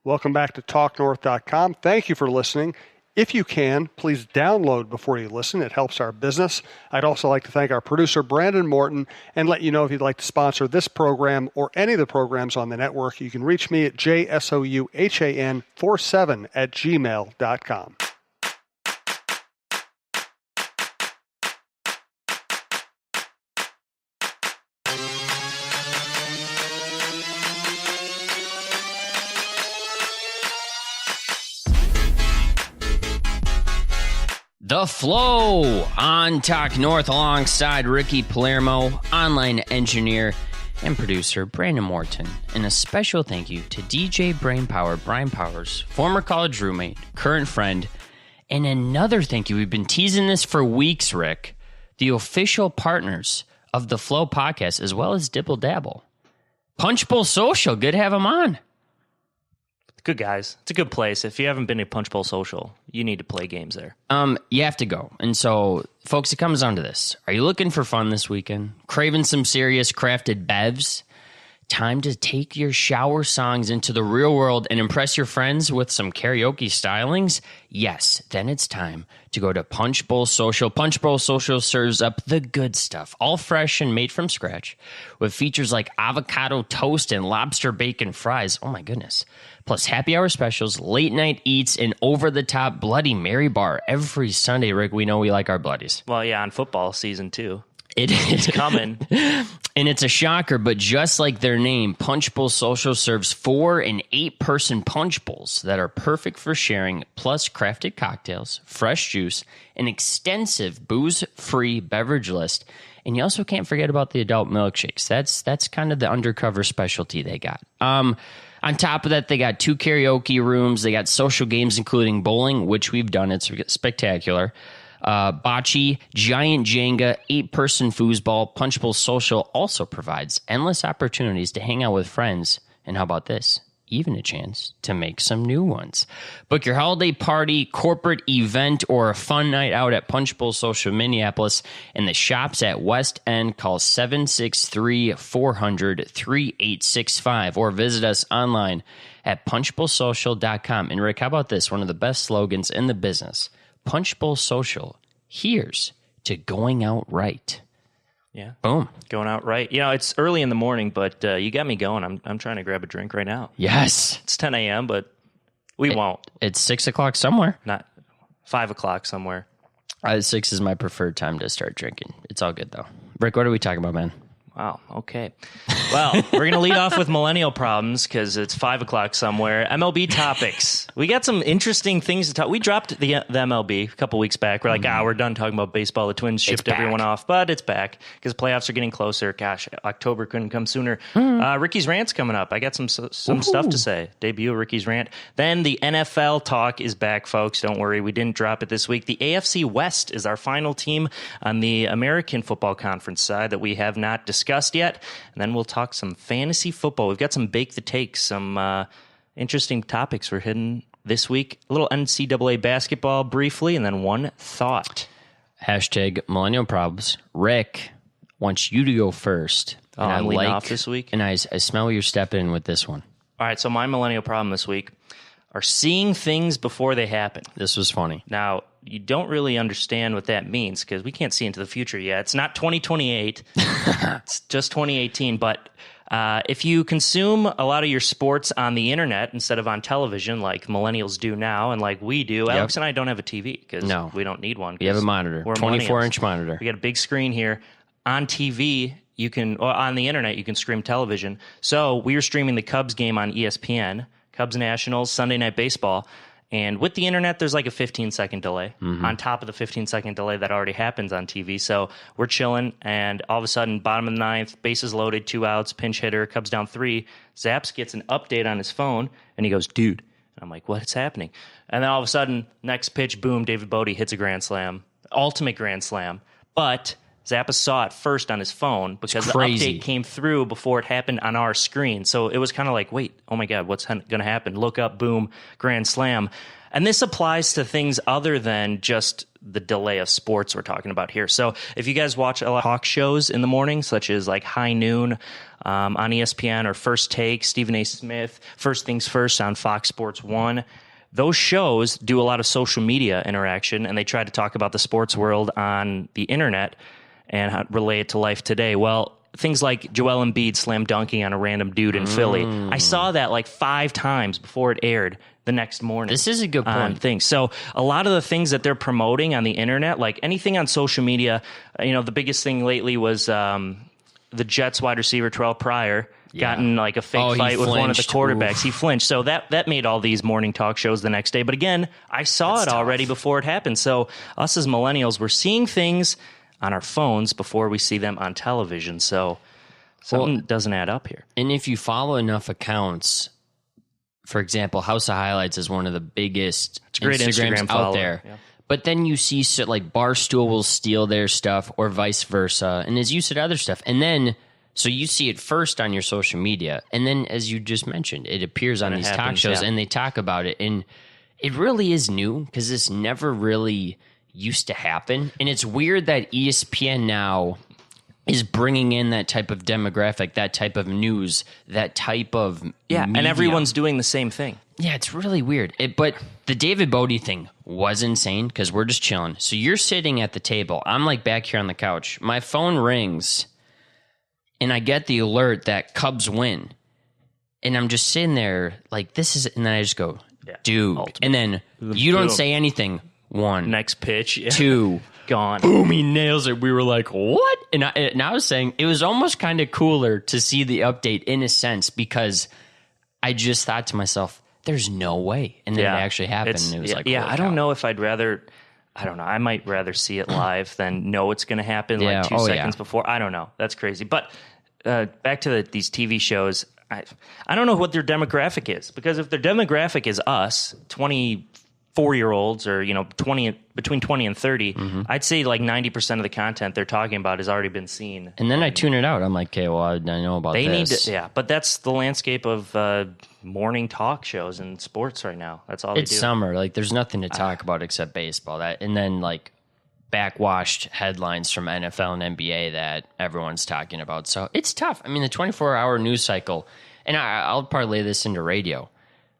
Welcome back to talknorth.com. Thank you for listening. If you can, please download before you listen. It helps our business. I'd also like to thank our producer, Brandon Morton, and let you know if you'd like to sponsor this program or any of the programs on the network. You can reach me at jsouhan47@gmail.com. The Flow on Talk North alongside Ricky Palermo, online engineer and producer Brandon Morton. And a special thank you to DJ Brainpower, Brian Powers, former college roommate, current friend. And another thank you. We've been teasing this for weeks, Rick. The official partners of the Flow podcast, as well as Dibble Dabble. Punch Bowl Social, good to have them on. Good guys. It's a good place. If you haven't been to Punch Bowl Social, you need to play games there. You have to go. And so, folks, it comes down to this. Are you looking for fun this weekend? Craving some serious crafted bevs? Time to take your shower songs into the real world and impress your friends with some karaoke stylings? Yes, then it's time to go to Punch Bowl Social. Punch Bowl Social serves up the good stuff, all fresh and made from scratch, with features like avocado toast and lobster bacon fries. Oh my goodness. Plus happy hour specials, late night eats, and over-the-top Bloody Mary bar every Sunday. Rick, we know we like our bloodies. Well, yeah, on football season 2. It's coming. And it's a shocker, but just like their name, Punch Bowl Social serves 4- and 8-person punch bowls that are perfect for sharing, plus crafted cocktails, fresh juice, an extensive booze-free beverage list. And you also can't forget about the adult milkshakes. That's kind of the undercover specialty they got. On top of that, they got 2 karaoke rooms. They got social games, including bowling, which we've done. It's spectacular. Bocce, giant Jenga, 8-person foosball. Punch Bowl Social also provides endless opportunities to hang out with friends. And how about this? Even a chance to make some new ones. Book your holiday party, corporate event, or a fun night out at Punch Bowl Social Minneapolis and the shops at West End. Call 763-400-3865 or visit us online at punchbowlsocial.com. And Rick, how about this? One of the best slogans in the business. Punch Bowl Social, here's to going out right. Yeah. Boom. Going out right. You know, it's early in the morning, but you got me going. I'm trying to grab a drink right now. Yes. It's 10 a.m., but we won't. It's 6 o'clock somewhere. Not 5 o'clock somewhere. 6 is my preferred time to start drinking. It's all good, though. Rick, what are we talking about, man? Wow. Okay. Well, we're going to lead off with millennial problems because it's 5 o'clock somewhere. MLB topics. We got some interesting things to talk. We dropped the MLB a couple weeks back. We're like, we're done talking about baseball. The Twins shipped everyone off, but it's back because playoffs are getting closer. Gosh, October couldn't come sooner. Ricky's Rant's coming up. I got some stuff to say. Debut of Ricky's Rant. Then the NFL talk is back, folks. Don't worry. We didn't drop it this week. The AFC West is our final team on the American Football Conference side that we have not discussed yet, and then we'll talk some fantasy football. We've got some bake the takes, some interesting topics we're hitting this week. A little NCAA basketball briefly, and then one thought. Hashtag millennial problems. Rick wants you to go first. And I'm leading off this week. And I smell you're stepping in with this one. All right, so my millennial problem this week are seeing things before they happen. This was funny. Now, you don't really understand what that means because we can't see into the future yet. It's not 2028. It's just 2018. But if you consume a lot of your sports on the internet instead of on television like millennials do now and like we do, Alex and I don't have a TV because we don't need one. You have a monitor, 24-inch monitor. We got a big screen here. On TV, you can, or on the internet, you can stream television. So we were streaming the Cubs game on ESPN, Cubs Nationals, Sunday Night Baseball. And with the internet, there's like a 15-second delay on top of the 15-second delay that already happens on TV. So we're chilling, and all of a sudden, bottom of the ninth, bases loaded, 2 outs, pinch hitter, Cubs down 3. Zaps gets an update on his phone, and he goes, dude. And I'm like, what's happening? And then all of a sudden, next pitch, boom, David Bodie hits a grand slam, ultimate grand slam. But Zappa saw it first on his phone because the crazy. update came through before it happened on our screen. So it was kind of like, wait, oh my God, what's going to happen? Look up, boom, grand slam. And this applies to things other than just the delay of sports we're talking about here. So if you guys watch a lot of talk shows in the morning, such as like High Noon on ESPN or First Take, Stephen A. Smith, First Things First on Fox Sports 1, those shows do a lot of social media interaction, and they try to talk about the sports world on the internet and relate it to life today. Well, things like Joel Embiid slam dunking on a random dude in Philly. I saw that like 5 times before it aired the next morning. This is a good point. So a lot of the things that they're promoting on the internet, like anything on social media, the biggest thing lately was the Jets wide receiver Terrell Pryor got in like a fake fight with one of the quarterbacks. Oof. He flinched. So that made all these morning talk shows the next day. But again, I saw it already before it happened. So us as millennials, we're seeing things on our phones before we see them on television. So something doesn't add up here. And if you follow enough accounts, for example, House of Highlights is one of the biggest Instagrams out there. Yeah. But then you see like Barstool will steal their stuff or vice versa. And as you said, other stuff. And then, so you see it first on your social media. And then, as you just mentioned, it appears on these talk shows and they talk about it. And it really is new because this never really used to happen. And it's weird that ESPN now is bringing in that type of demographic, that type of news, that type of media. And everyone's doing the same thing. Yeah, it's really weird. But the David Bodie thing was insane because we're just chilling. So you're sitting at the table. I'm like back here on the couch. My phone rings, and I get the alert that Cubs win. And I'm just sitting there like, this is... And then I just go, dude. Ultimate. And then you don't say anything. 1. Next pitch. Yeah. 2. Gone. Boom, he nails it. We were like, what? And I was saying it was almost kind of cooler to see the update in a sense because I just thought to myself, there's no way. And then it actually happened. And it was like, I don't know if I'd rather, I don't know. I might rather see it live than know it's going to happen like 2 seconds before. I don't know. That's crazy. But back to these TV shows, I don't know what their demographic is because if their demographic is us, 24-year-olds or, between 20 and 30, I'd say like 90% of the content they're talking about has already been seen. And then I tune it out. I'm like, okay, well, I know about this. They need to, but that's the landscape of morning talk shows and sports right now. That's all they do. It's summer. Like, there's nothing to talk about except baseball. And then, like, backwashed headlines from NFL and NBA that everyone's talking about. So it's tough. I mean, the 24-hour news cycle, and I'll parlay this into radio.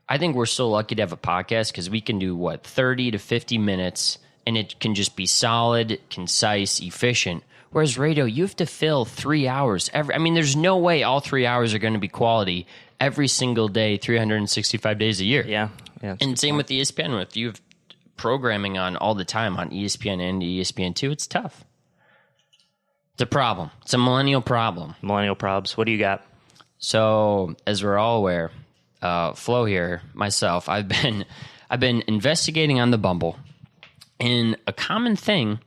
I think we're so lucky to have a podcast because we can do, 30 to 50 minutes, and it can just be solid, concise, efficient. Whereas radio, you have to fill 3 hours. There's no way all 3 hours are going to be quality every single day, 365 days a year. Yeah. And same with ESPN. If you have programming on all the time on ESPN and ESPN2, it's tough. It's a problem. It's a millennial problem. Millennial probs. What do you got? So, as we're all aware, Flo here, myself, I've been investigating on the Bumble, and a common thing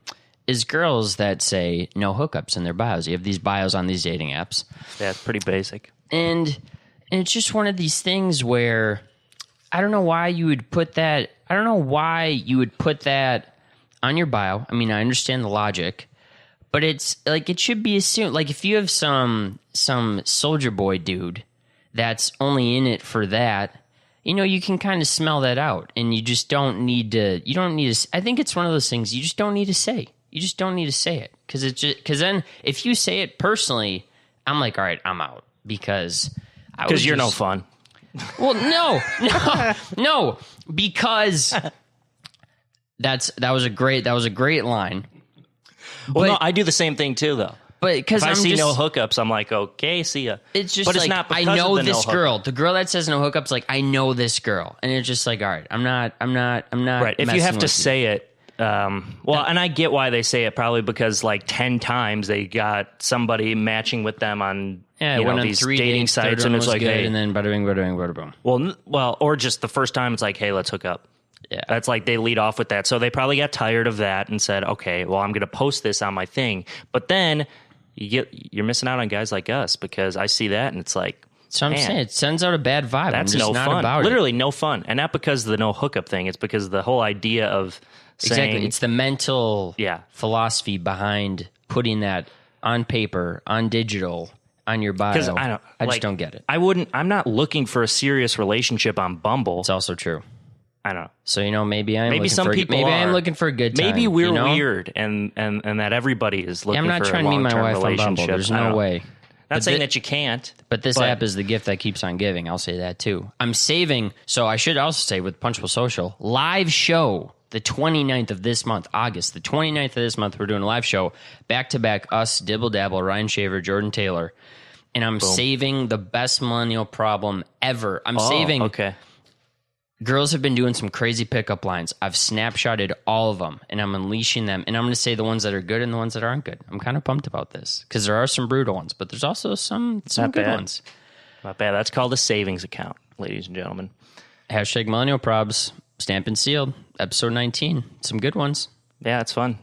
is girls that say no hookups in their bios. You have these bios on these dating apps. Yeah, it's pretty basic. And it's just one of these things where I don't know why you would put that. I don't know why you would put that on your bio. I mean, I understand the logic, but it's like it should be assumed. Like if you have some soldier boy dude that's only in it for that, you can kind of smell that out, and you just don't need to. You don't need to. I think it's one of those things you just don't need to say. You just don't need to say it because then if you say it personally, I'm like, all right, I'm out because you're no fun. Well, no, because that was a great line. Well, no, I do the same thing too, though. But because I see no hookups, I'm like, okay, see ya. It's just but like, it's not I know this girl. The girl that says no hookups, like I know this girl, and it's just like, all right, I'm not. Right. If you have to say it. And I get why they say it, probably because like 10 times they got somebody matching with them on these 3 dating dates, sites, and it's like, hey, and then bada bing, bada boom. Well, or just the first time it's like, hey, let's hook up. Yeah, that's like they lead off with that. So they probably got tired of that and said, okay, well, I'm going to post this on my thing. But then you're missing out on guys like us because I see that and it's like. So I'm saying it sends out a bad vibe. That's I'm just no not fun. About Literally it. no fun, and not because of the no hookup thing. It's because of the whole idea of saying, exactly. It's the mental philosophy behind putting that on paper, on digital, on your bio. Because I just don't get it. I'm not looking for a serious relationship on Bumble. It's also true. I don't know. So, maybe I am looking for a good time. Maybe we're weird and that everybody is looking for a long-term relationship. I'm not trying to meet my wife on Bumble. There's no way. Not saying that you can't. But this app is the gift that keeps on giving. I'll say that too. I'm saving. So I should also say with Punchable Social, live show the 29th of this month, August. The 29th of this month, we're doing a live show. Back-to-back, us, Dibble Dabble, Ryan Shaver, Jordan Taylor. And I'm saving the best millennial problem ever. I'm saving. Okay. Girls have been doing some crazy pickup lines. I've snapshotted all of them, and I'm unleashing them. And I'm going to say the ones that are good and the ones that aren't good. I'm kind of pumped about this because there are some brutal ones, but there's also some good ones. Not bad. That's called a savings account, ladies and gentlemen. Hashtag millennial probs, stamped and sealed, episode 19. Some good ones. Yeah, it's fun.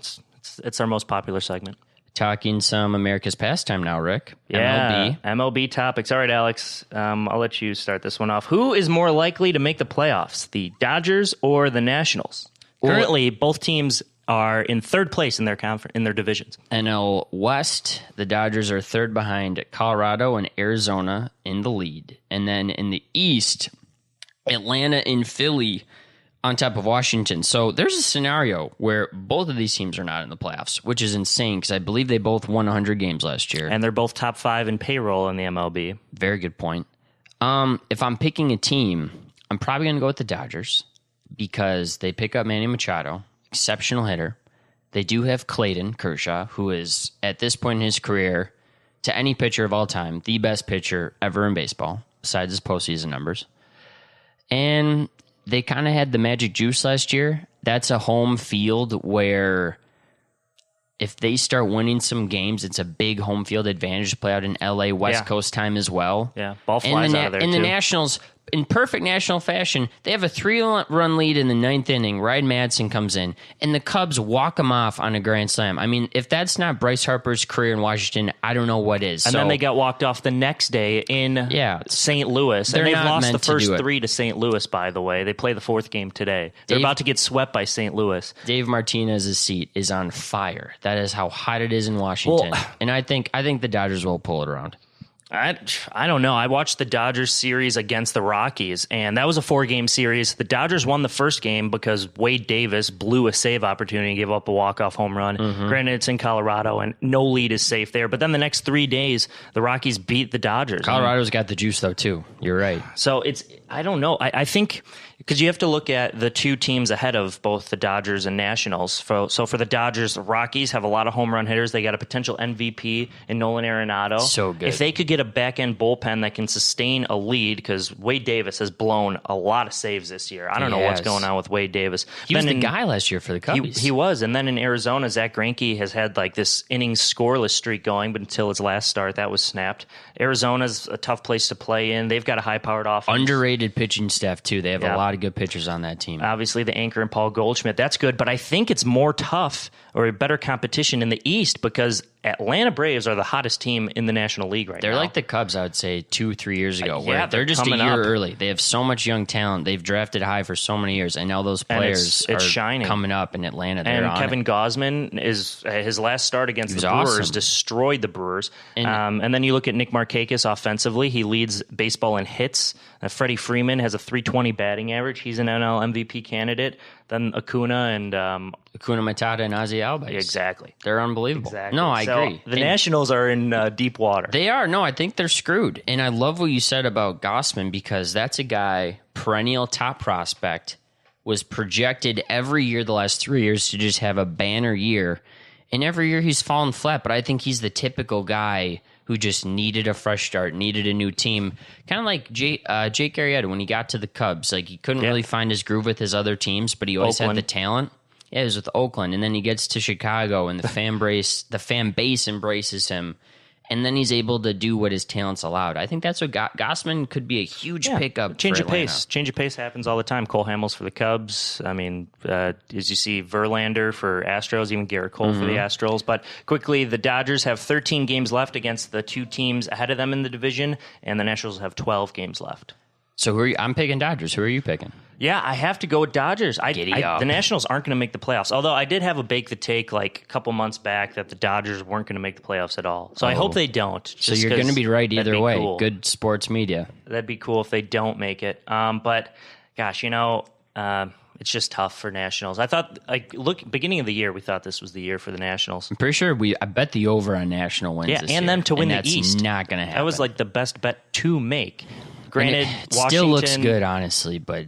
It's our most popular segment. Talking some America's pastime now, Rick. Yeah, MLB topics. All right, Alex, I'll let you start this one off. Who is more likely to make the playoffs, the Dodgers or the Nationals? Currently, both teams are in third place in their divisions. NL West, the Dodgers are third behind Colorado and Arizona in the lead. And then in the East, Atlanta and Philly on top of Washington. So there's a scenario where both of these teams are not in the playoffs, which is insane because I believe they both won 100 games last year. And they're both top 5 in payroll in the MLB. Very good point. If I'm picking a team, I'm probably going to go with the Dodgers because they pick up Manny Machado, exceptional hitter. They do have Clayton Kershaw, who is, at this point in his career, to any pitcher of all time, the best pitcher ever in baseball, besides his postseason numbers. And they kind of had the magic juice last year. That's a home field where if they start winning some games, it's a big home field advantage to play out in LA West Coast time as well. Yeah, ball flies out of there, and too. the Nationals, in perfect National fashion, they have a 3-run lead in the 9th inning. Ryan Madsen comes in, and the Cubs walk him off on a grand slam. I mean, if that's not Bryce Harper's career in Washington, I don't know what is. And then they got walked off the next day in St. Louis. And they've lost the first 3 to St. Louis, by the way. They play the 4th game today. They're about to get swept by St. Louis. Dave Martinez's seat is on fire. That is how hot it is in Washington. And I think the Dodgers will pull it around. I don't know. I watched the Dodgers series against the Rockies, and that was a 4-game series. The Dodgers won the first game because Wade Davis blew a save opportunity and gave up a walk-off home run. Mm-hmm. Granted, it's in Colorado, and no lead is safe there. But then the next 3 days, the Rockies beat the Dodgers. Colorado's got the juice, though, too. You're right. So I don't know. I think because you have to look at the 2 teams ahead of both the Dodgers and Nationals. So for the Dodgers, the Rockies have a lot of home run hitters. They got a potential MVP in Nolan Arenado. So good. If they could get a back-end bullpen that can sustain a lead, because Wade Davis has blown a lot of saves this year. I don't know what's going on with Wade Davis. He was the guy last year for the Cubbies. He was. And then in Arizona, Zach Greinke has had like this innings scoreless streak going, but until his last start, that was snapped. Arizona's a tough place to play in. They've got a high-powered offense. Underrated pitching staff, too. They have a lot of good pitchers on that team. Obviously, the anchor and Paul Goldschmidt. That's good, but I think it's more tough or a better competition in the East because Atlanta Braves are the hottest team in the National League right now. They're like the Cubs, I would say, 2-3 years ago, where they're just a year early. They have so much young talent. They've drafted high for so many years, and now those players are shining. Coming up in Atlanta. And Kevin Gausman, his last start against the Brewers destroyed the Brewers. And then you look at Nick Markakis offensively. He leads baseball in hits. Freddie Freeman has a .320 batting average. He's an NL MVP candidate. Then Acuna Matata and Ozzie Albies. Exactly. They're unbelievable. Exactly. No, I agree. The Nationals are in deep water. They are. No, I think they're screwed. And I love what you said about Gausman because that's a guy, perennial top prospect, was projected every year the last 3 years to just have a banner year. And every year he's fallen flat, but I think he's the typical guy who just needed a fresh start, needed a new team. Kind of like Jake Arrieta when he got to the Cubs. Like he couldn't really find his groove with his other teams, but he always had the talent. Yeah, he was with Oakland, and then he gets to Chicago, and the fan base embraces him, and then he's able to do what his talents allowed. I think that's what Gausman could be a huge pickup. Change for of pace. Change of pace happens all the time. Cole Hamels for the Cubs. I mean, as you see, Verlander for Astros, even Garrett Cole for the Astros. But quickly, the Dodgers have 13 games left against the 2 teams ahead of them in the division, and the Nationals have 12 games left. So I'm picking Dodgers. Who are you picking? Yeah, I have to go with Dodgers. The Nationals aren't going to make the playoffs. Although I did have a bake the take like a couple months back that the Dodgers weren't going to make the playoffs at all. So I hope they don't. So you're going to be right either way. Cool. Good sports media. That'd be cool if they don't make it. But gosh, it's just tough for Nationals. I thought, beginning of the year, we thought this was the year for the Nationals. I'm pretty sure I bet the over on National wins this year. And them to win the East. That's not going to happen. That was like the best bet to make. Granted, it Washington still looks good, honestly, but